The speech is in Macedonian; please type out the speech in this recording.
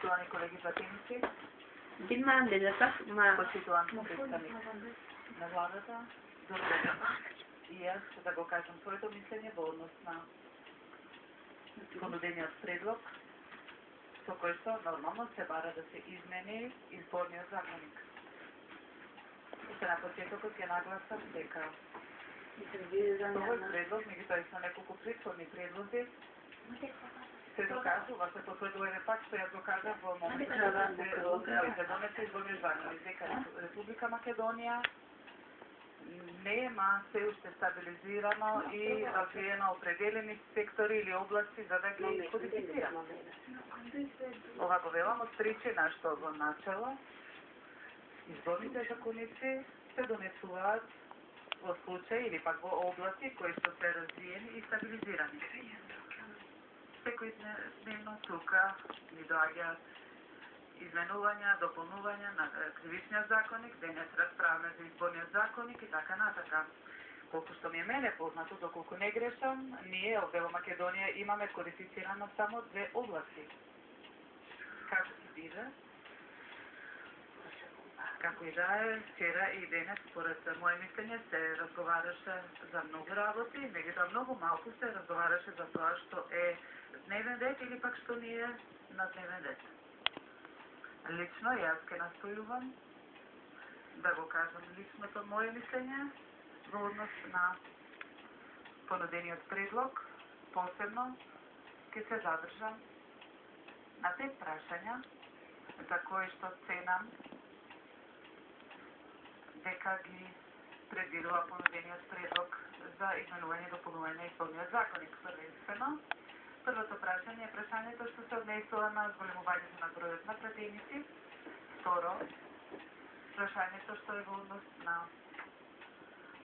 Почитувани колеги пратеници, Диман денеска, почитуван представник на владата, дозволете и јас да го кажам своето мислење во однос на понудениот предлог, со кој што нормално се бара да се измени изборниот законник. Уште на почетокот ќе нагласам дека овој предлог, меѓутоа со неколку претходни предлози, се докажува, се потврдува пак што ја докажа во моментот да се донесе изборниот законник, дека Република Македонија нема се уште стабилизирано и развиено определени сектори или области за да ги кодифицира. Ова го велам од причина што во начало изборните законици се донесуваат во случаи или пак во области кои што се развиени и стабилизирани. Секојдневно тука ни доаѓаат изменувања, дополнувања на кривичниот законник, денес расправаме за изборниот законник и така натака. Колку што ми е мене познато, доколку не грешам, ние овде во Македонија имаме кодифицирано само 2 области. Како и биде, како и да е, вчера и денес, според моје мислење, се разговараше за многу работи, меѓутоа многу малку се разговараше за тоа што е дневен ред или пак што не е на дневен ред. Лично јас ке настојувам да го кажам личното моје мислење во однос на понудениот предлог, посебно ке се задржам на те прашања за кои што ценам дека ги предвидува понудениот предлог за изменување и дополнување на изборниот законник. Првенствено, првото прашање е прашањето што се однесува на зголемувањето на бројот на пратеници. Второ, прашањето што е во однос на